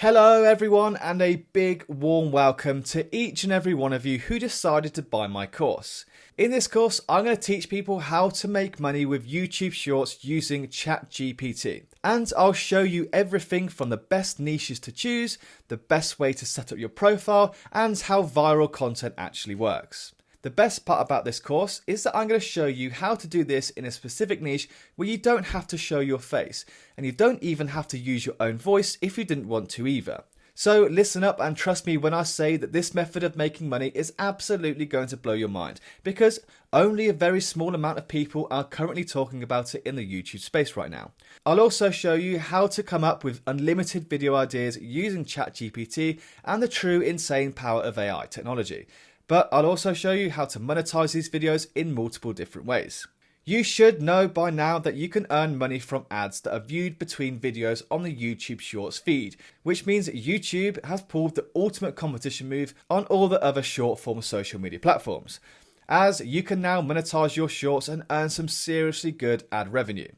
Hello everyone, and a big warm welcome to each and every one of you who decided to buy my course. In this course, I'm going to teach people how to make money with YouTube Shorts using ChatGPT. And I'll show you everything from the best niches to choose, the best way to set up your profile, and how viral content actually works. The best part about this course is that I'm going to show you how to do this in a specific niche where you don't have to show your face, and you don't even have to use your own voice if you didn't want to either. So listen up and trust me when I say that this method of making money is absolutely going to blow your mind, because only a very small amount of people are currently talking about it in the YouTube space right now. I'll also show you how to come up with unlimited video ideas using ChatGPT and the true insane power of AI technology. But I'll also show you how to monetize these videos in multiple different ways. You should know by now that you can earn money from ads that are viewed between videos on the YouTube Shorts feed, which means that YouTube has pulled the ultimate competition move on all the other short form social media platforms, as you can now monetize your shorts and earn some seriously good ad revenue.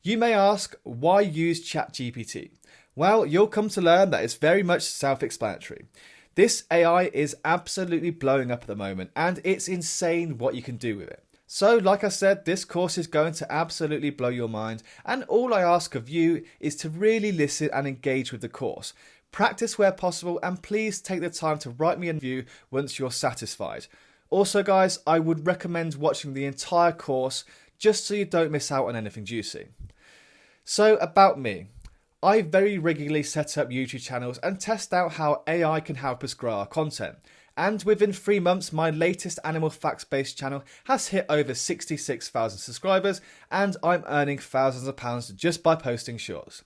You may ask, why use ChatGPT? Well, you'll come to learn that it's very much self-explanatory. This AI is absolutely blowing up at the moment, and it's insane what you can do with it. So like I said, this course is going to absolutely blow your mind, and all I ask of you is to really listen and engage with the course. Practice where possible, and please take the time to write me a review once you're satisfied. Also guys, I would recommend watching the entire course just so you don't miss out on anything juicy. So about me. I very regularly set up YouTube channels and test out how AI can help us grow our content. And within 3 months, my latest animal facts based channel has hit over 66,000 subscribers, and I'm earning thousands of pounds just by posting shorts.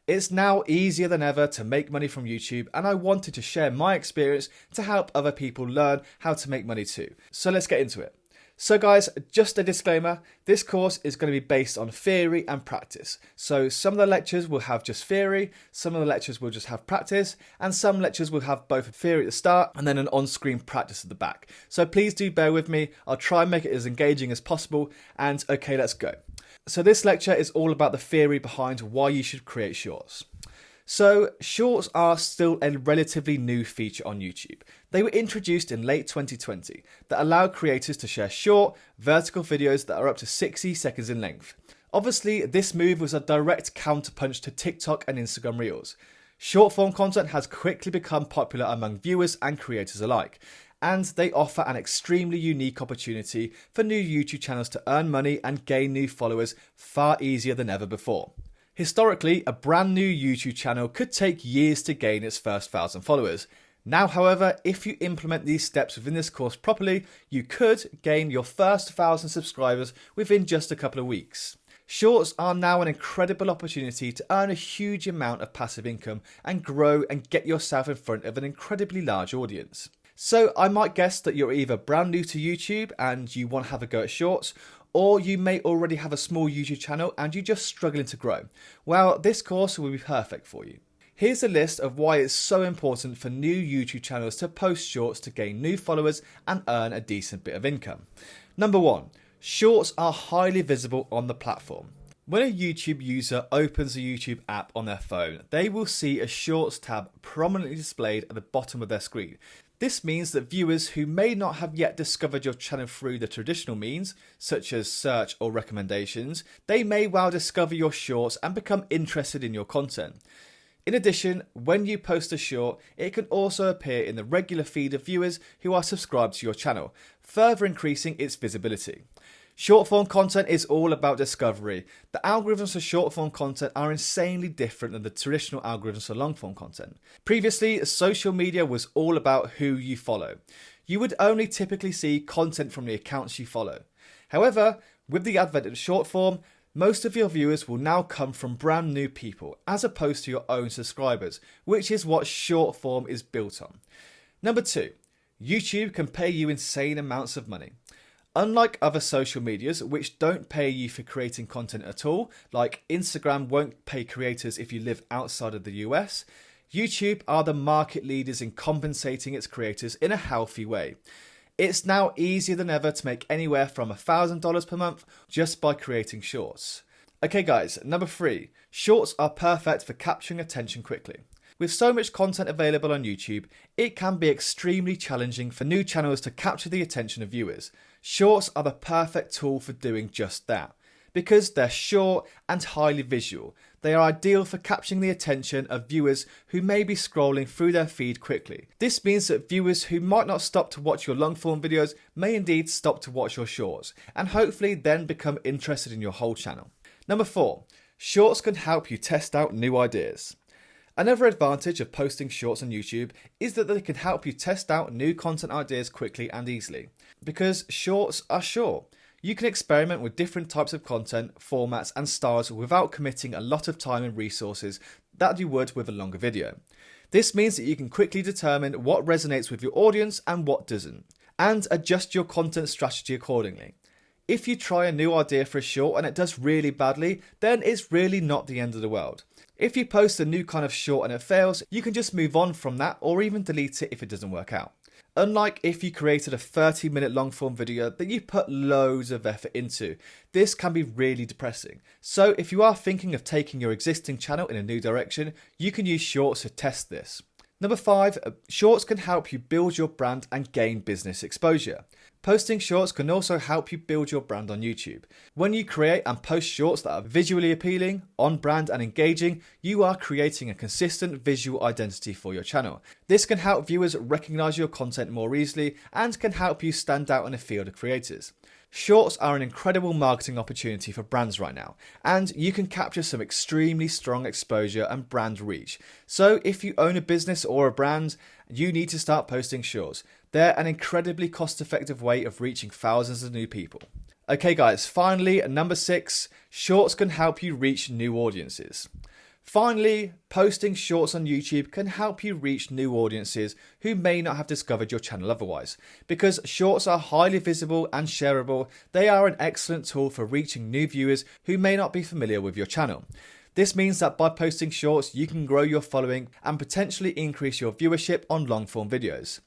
It's now easier than ever to make money from YouTube, and I wanted to share my experience to help other people learn how to make money too. So let's get into it. So guys, just a disclaimer, this course is going to be based on theory and practice. So some of the lectures will have just theory, some of the lectures will just have practice, and some lectures will have both theory at the start and then an on-screen practice at the back. So please do bear with me, I'll try and make it as engaging as possible, and okay, let's go. So this lecture is all about the theory behind why you should create shorts. So, shorts are still a relatively new feature on YouTube. They were introduced in late 2020 that allow creators to share short, vertical videos that are up to 60 seconds in length. Obviously, this move was a direct counterpunch to TikTok and Instagram Reels. Short form content has quickly become popular among viewers and creators alike, and they offer an extremely unique opportunity for new YouTube channels to earn money and gain new followers far easier than ever before. Historically, a brand new YouTube channel could take years to gain its first 1,000 followers. Now, however, if you implement these steps within this course properly, you could gain your first 1,000 subscribers within just a couple of weeks. Shorts are now an incredible opportunity to earn a huge amount of passive income and grow and get yourself in front of an incredibly large audience. So I might guess that you're either brand new to YouTube and you want to have a go at shorts, or you may already have a small YouTube channel and you're just struggling to grow. Well, this course will be perfect for you. Here's a list of why it's so important for new YouTube channels to post shorts to gain new followers and earn a decent bit of income. Number 1, shorts are highly visible on the platform. When a YouTube user opens a YouTube app on their phone, they will see a Shorts tab prominently displayed at the bottom of their screen. This means that viewers who may not have yet discovered your channel through the traditional means, such as search or recommendations, they may well discover your shorts and become interested in your content. In addition, when you post a short, it can also appear in the regular feed of viewers who are subscribed to your channel, further increasing its visibility. Short form content is all about discovery. The algorithms for short form content are insanely different than the traditional algorithms for long form content. Previously, social media was all about who you follow. You would only typically see content from the accounts you follow. However, with the advent of short form, most of your viewers will now come from brand new people as opposed to your own subscribers, which is what short form is built on. Number 2, YouTube can pay you insane amounts of money. Unlike other social medias, which don't pay you for creating content at all, like Instagram won't pay creators if you live outside of the US, YouTube are the market leaders in compensating its creators in a healthy way. It's now easier than ever to make anywhere from $1,000 per month just by creating shorts. Okay guys, number 3, shorts are perfect for capturing attention quickly. With so much content available on YouTube, it can be extremely challenging for new channels to capture the attention of viewers. Shorts are the perfect tool for doing just that. Because they're short and highly visual, they are ideal for capturing the attention of viewers who may be scrolling through their feed quickly. This means that viewers who might not stop to watch your long form videos may indeed stop to watch your shorts, and hopefully then become interested in your whole channel. Number 4, shorts can help you test out new ideas. Another advantage of posting shorts on YouTube is that they can help you test out new content ideas quickly and easily. Because shorts are short, you can experiment with different types of content, formats and styles without committing a lot of time and resources that you would with a longer video. This means that you can quickly determine what resonates with your audience and what doesn't, and adjust your content strategy accordingly. If you try a new idea for a short and it does really badly, then it's really not the end of the world. If you post a new kind of short and it fails, you can just move on from that or even delete it if it doesn't work out. Unlike if you created a 30-minute long form video that you put loads of effort into, this can be really depressing. So if you are thinking of taking your existing channel in a new direction, you can use shorts to test this. Number 5, shorts can help you build your brand and gain business exposure. Posting shorts can also help you build your brand on YouTube. When you create and post shorts that are visually appealing, on brand and engaging, you are creating a consistent visual identity for your channel. This can help viewers recognize your content more easily and can help you stand out in a field of creators. Shorts are an incredible marketing opportunity for brands right now, and you can capture some extremely strong exposure and brand reach. So if you own a business or a brand, you need to start posting shorts. They're an incredibly cost-effective way of reaching thousands of new people. Okay guys, finally, number 6, shorts can help you reach new audiences. Finally, posting shorts on YouTube can help you reach new audiences who may not have discovered your channel otherwise. Because shorts are highly visible and shareable, they are an excellent tool for reaching new viewers who may not be familiar with your channel. This means that by posting shorts, you can grow your following and potentially increase your viewership on long form videos.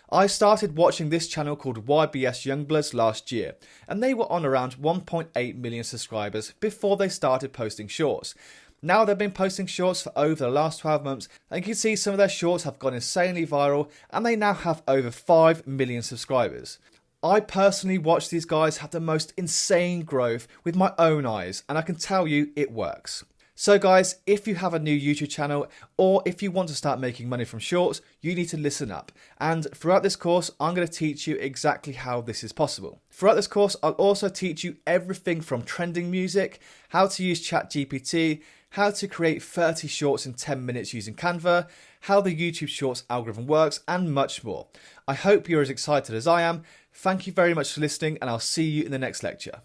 I started watching this channel called YBS Youngbloods last year, and they were on around 1.8 million subscribers before they started posting shorts. Now they've been posting shorts for over the last 12 months, and you can see some of their shorts have gone insanely viral, and they now have over 5 million subscribers. I personally watched these guys have the most insane growth with my own eyes, and I can tell you it works. So guys, if you have a new YouTube channel or if you want to start making money from shorts, you need to listen up. And throughout this course, I'm going to teach you exactly how this is possible. Throughout this course, I'll also teach you everything from trending music, how to use ChatGPT, how to create 30 shorts in 10 minutes using Canva, how the YouTube Shorts algorithm works, and much more. I hope you're as excited as I am. Thank you very much for listening, and I'll see you in the next lecture.